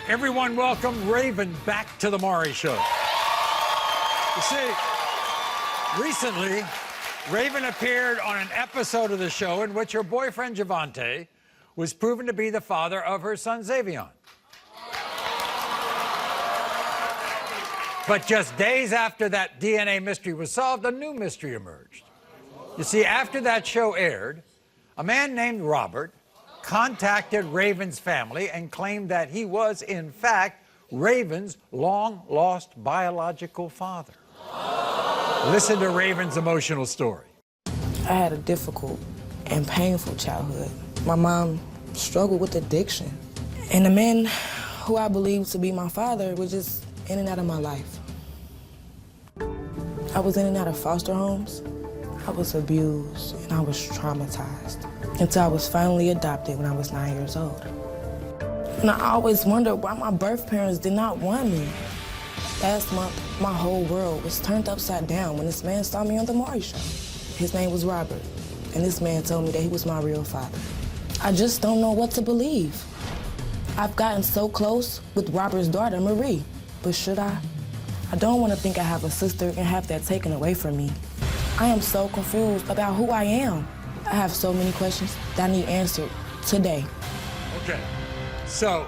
Everyone welcome Raven back to the Maury Show. You see, recently, Raven appeared on an episode of the show in which her boyfriend, Javante, was proven to be the father of her son, Xavion. But just days after that DNA mystery was solved, a new mystery emerged. You see, after that show aired, a man named Robert contacted Raven's family and claimed that he was, in fact, Raven's long-lost biological father. Listen to Raven's emotional story. I had a difficult and painful childhood. My mom struggled with addiction. And the man who I believed to be my father was just in and out of my life. I was in and out of foster homes. I was abused and I was traumatized until I was finally adopted when I was 9 years old. And I always wondered why my birth parents did not want me. Last month, my whole world was turned upside down when this man saw me on the Maury Show. His name was Robert, and this man told me that he was my real father. I just don't know what to believe. I've gotten so close with Robert's daughter, Marie, but should I? I don't want to think I have a sister and have that taken away from me. I am so confused about who I am. I have so many questions that I need answered today. Okay, so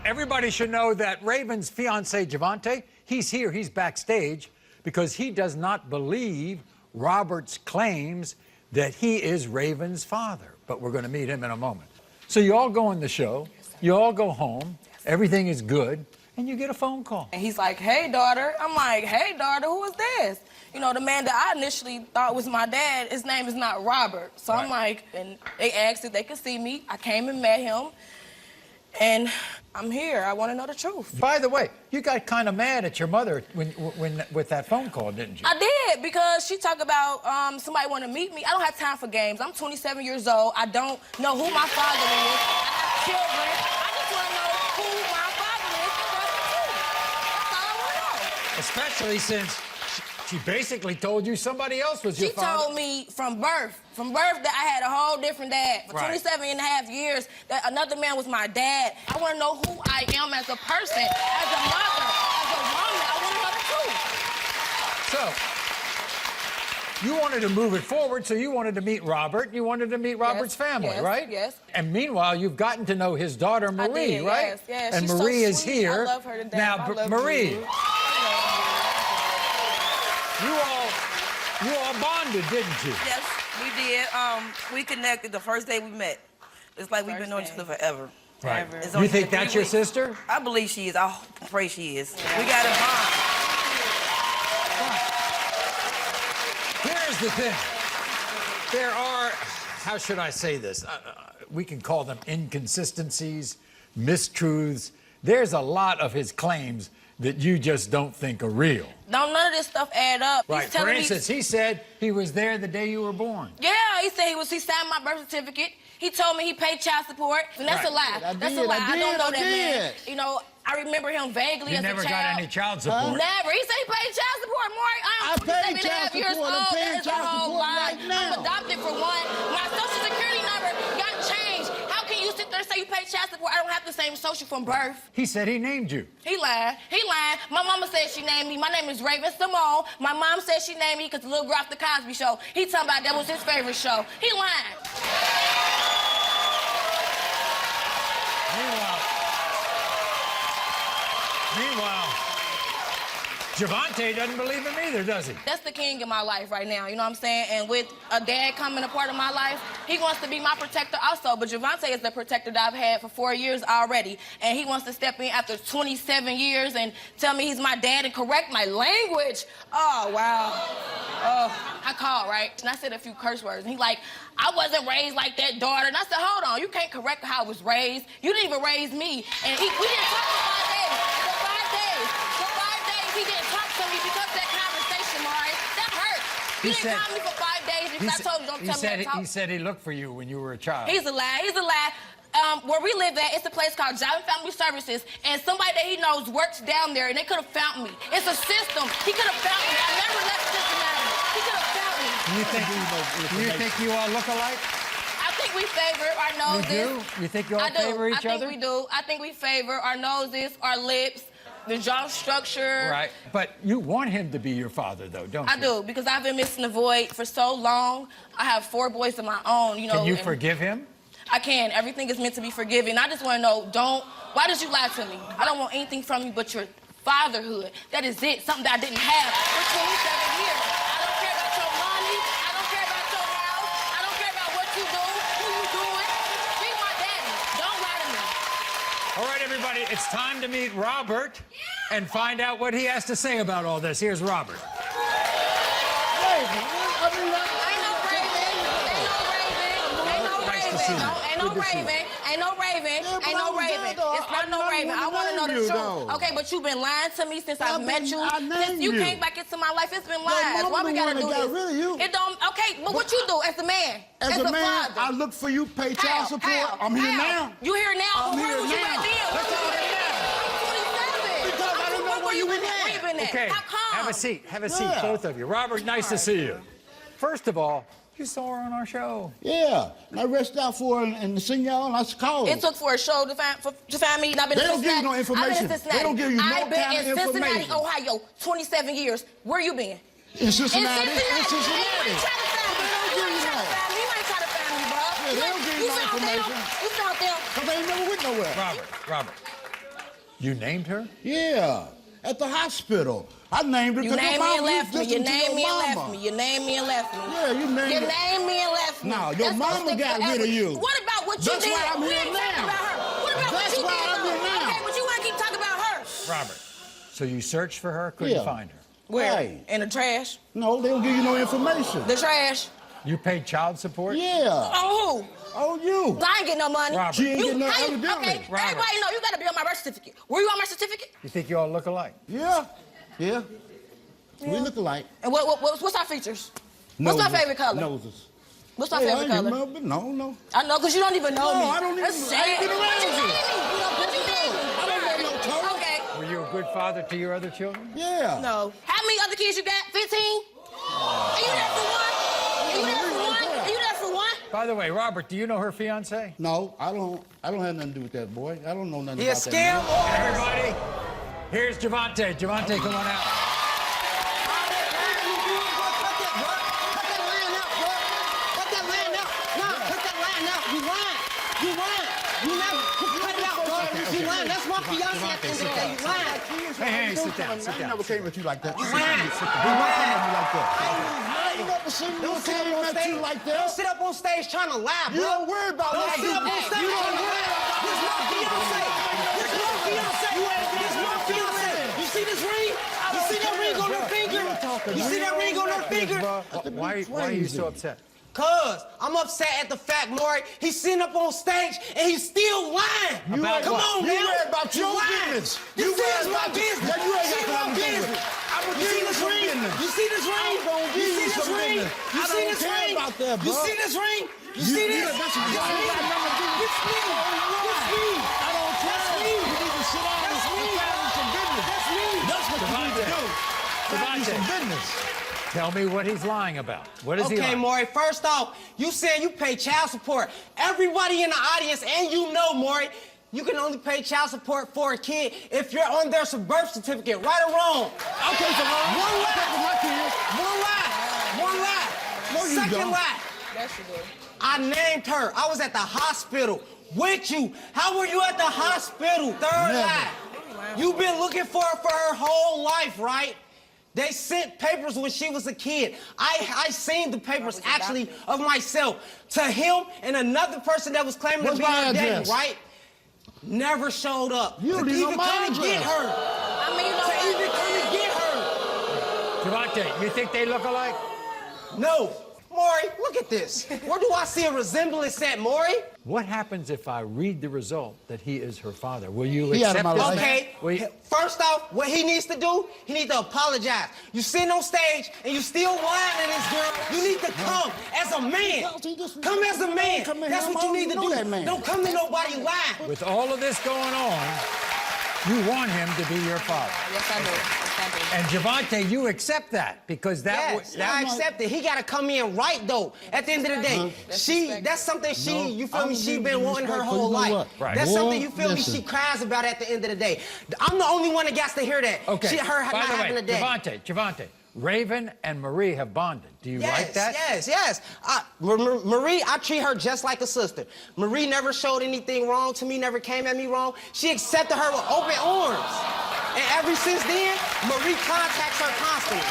everybody should know that Raven's fiancé, Javante, he's here, he's backstage, because he does not believe Robert's claims that he is Raven's father. But we're going to meet him in a moment. So you all go on the show, you all go home, everything is good, and you get a phone call. And he's like, hey, daughter. I'm like, hey, daughter, who is this? You know, the man that I initially thought was my dad, his name is not Robert. So I'm like, and they asked if they could see me. I came and met him, and I'm here. I want to know the truth. By the way, you got kind of mad at your mother with that phone call, didn't you? I did, because she talked about somebody want to meet me. I don't have time for games. I'm 27 years old. I don't know who my father is. I have children. I just want to know who my father is and what's the truth. That's all I want to know. Especially since she basically told you somebody else was your father. She told me from birth that I had a whole different dad. For 27 and a half years, that another man was my dad. I want to know who I am as a person, as a mother, as a woman. I want to know the truth. So, you wanted to move it forward, so you wanted to meet Robert. You wanted to meet Robert's family, right? Yes. And meanwhile, you've gotten to know his daughter, Marie, I did, right? Yes, yes. And She's Marie so is sweet. here. I love her to death. Now, I love Marie, you. you all bonded, didn't you? Yes, we did. We connected the first day we met. It's like we've been knowing each other forever. Right. It's You only think been 3 that's your weeks. sister? I believe she is. I pray she is. Yeah. We got a bond. Here's the thing. There are, how should I say this? We can call them inconsistencies, mistruths. There's a lot of his claims that you just don't think are real. None of this stuff add up. Right. He's telling For instance, me, he said he was there the day you were born. yeah, he said he signed my birth certificate. He told me he paid child support, and that's a lie. That's a lie. I don't know that man. You know, I remember him vaguely as a child. You never got any child support? Never. He said he paid child support, Maury. I'm 27 and a half years old. That is a whole lie. I'm adopted for one. My social security number got changed. How can you sit there and say you paid child support? I don't have the same social from birth. He said he named you. He lied. He lied. My mama said she named me. My name is Raven Simone. My mom said she named me because the little girl off the Cosby Show. He talking about that was his favorite show. He lied. Meanwhile, Javante doesn't believe him either, does he? That's the king in my life right now, you know what I'm saying? And with a dad coming a part of my life, he wants to be my protector also. But Javante is the protector that I've had for 4 years already. And he wants to step in after 27 years and tell me he's my dad and correct my language. Oh, wow. Oh, I called, right? And I said a few curse words. And he like, I wasn't raised like that, daughter. And I said, hold on, you can't correct how I was raised. You didn't even raise me. And we didn't talk for 5 days. For 5 days, he didn't talk to me because of that conversation, Maury. That hurt. He didn't call me for 5 days because I told him don't tell me to talk. He said he looked for you when you were a child. He's a lie. He's a lie. Where we live at, it's a place called Job and Family Services, and somebody that he knows works down there, and they could have found me. It's a system. He could have found me. I never left Cincinnati. He could have found me. Do you think you all look alike? I think think we favor our noses. You do? You think you all favor each other? I think we do. I think we favor our noses, our lips, the jaw structure. Right. But you want him to be your father, though, don't you? I do, because I've been missing the void for so long. I have 4 boys of my own, you know. Can you forgive him? I can. Everything is meant to be forgiven. I just want to know, why did you lie to me? I don't want anything from you but your fatherhood. That is it, something that I didn't have for 27 years. I don't care about your money. I don't care about your house. I don't care about what you do, who you doing. Be my daddy. Don't lie to me. All right, everybody, it's time to meet Robert and find out what he has to say about all this. Here's Robert. Ain't no Raven. It's not no Raven. I want to know the truth. Okay, but you've been lying to me since I've met you. Since you came back into my life, it's been lies. Why we gotta do this? It don't. Okay, but what you do as a man? As a man, father. I look for you, pay child support. I'm here now. You here now? I'm Where here was you now. at then? That's all that matters. 27. Because I don't know where you been at. Where you been at? Okay, How come? have a seat. Have a seat, Yeah. both of you. Robert, nice to see you. First of all, you saw her on our show. Yeah, and I reached out for her and seen y'all, and I called. It took for a show to find me, and I've been They in don't give you Cincinnati. no information. I've been in Cincinnati. They don't give you no I've been kind of in Cincinnati, information. Ohio, 27 years. Where you been? In Cincinnati. In Cincinnati. You ain't trying to find me. They don't give you no. You ain't trying to find me, bro. Yeah, they don't give you no found them. information. You found them. Because they ain't never went nowhere. Robert, you named her? Yeah, at the hospital. I named her You because named your me and mama left me. was You listening to named your me and mama. left me. You named me and left me. Yeah, you named You her. named me and left me. No, your That's gonna mama stick got forever. rid of you. What about what you That's did? why I'm We here ain't talking now. about her. What about That's what you why did? I'm here though? now. Okay, but you want to keep talking about her. Robert, so you searched for her, couldn't Yeah. find her. Where? Right. In the trash. No, they don't give you no information. The trash. You paid child support? Yeah. Oh, who? Oh, you. I ain't getting no money. Robert. She ain't getting no how you- evidently. Okay, Robert. everybody know you got to be on my birth certificate. Were you on my certificate? You think you all look alike? Yeah. Yeah. We look alike. And what's our features? What's my favorite color? Noses. What's my Hey, favorite I color? ain't remember. No. I know, because you don't even know No, me. I don't even- That's I ain't sad. been around What you you. name me? What you name me? I don't know no color. Okay. Were you a good father to your other children? Yeah. No. How many other kids you got? 15? Are you there for one? Are you there for one? Are you there for one? By the way, Robert, do you know her fiance? No, I don't have nothing to do with that boy. I don't know nothing He a about that scam man. Everybody, here's Javante. Javante, come on out. Hey, sit down. I ain't never came at you like that. lying. Sit down. I ain't came at you like that. I ain't never seen you Don't sit came up on at you stage. like Don't that. sit up on stage trying to lie, bro. You don't worry about Don't that. sit up on stage. You don't trying to worry lie. about This my fiance. This my fiance. This my fiance. You see this ring? You see that ring on her finger? You see that ring on her finger? Why are you so upset? Cuz, I'm upset at the fact, Maury, he's sitting up on stage and he's still lying. About Come what? on, You now. worry about your You lying. business. This You worry is my about your- business. Yeah, you ain't This got is my nothing to do with business. it. I'm You gonna see give this you some ring? business. You see this ring? I'm gonna give You you see this some ring? business. You I see don't this care ring? about that, You bro. see this ring? You see this? That's a This got me. nothing to do with This me. This me. I don't care. That's me. You need to sit down and That's me. handle some business. That's me. That's what you need to do. Handle some business. Tell me what he's lying about. What is he Okay, lying? Maury, first off, you said you pay child support. Everybody in the audience, and you know, Maury, you can only pay child support for a kid if you're on their birth certificate, right or wrong. Okay, so One lie. for my kids. One lie. One lie. No, you Second don't. lie. Yes, you do. I named her. I was at the hospital with you. How were you at the hospital? Third Never. lie. You've been looking for her whole life, right? They sent papers when she was a kid. I seen the papers actually of myself to him and another person that was claiming What's to be my her daddy, address? right? Never showed up. You don't to even even know my come and get address. her. I mean, you know To what? even come and get her. Javante, you think they look alike? No. Maury, look at this. Where do I see a resemblance at, Maury? What happens if I read the result that he is her father? Will you He out of accept my this? life. Okay, Will you- first off, what he needs to do, he needs to apologize. You sitting on stage and you still whining at this girl. You need to come as a man. Come as a man. Come in That's here, what you I need to don't know that do. man. Don't come to nobody lying. With all of this going on, you want him to be your father. Yes, I do. And Javante, you accept that because that Yes, I accept it. He got to come in right, though. At the end of the day, that's something you feel me, she been wanting her whole life. Right. That's Boy, something, you feel me, she cries about at the end of the day. I'm the only one that gets to hear that. Okay. Her By not the having way, a day. Javante, Raven and Marie have bonded. Do you like that? Yes. Marie, I treat her just like a sister. Marie never showed anything wrong to me, never came at me wrong. She accepted her with open arms. And ever since then, Marie contacts her constantly.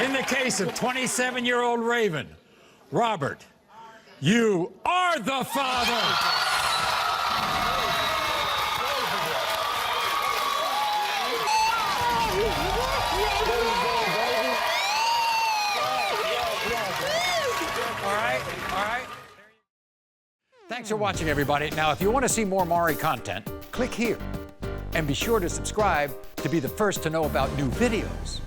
In the case of 27-year-old Raven, Robert, you are the father. All right. Thanks for watching, everybody. Now, if you want to see more Maury content, click here. And be sure to subscribe to be the first to know about new videos.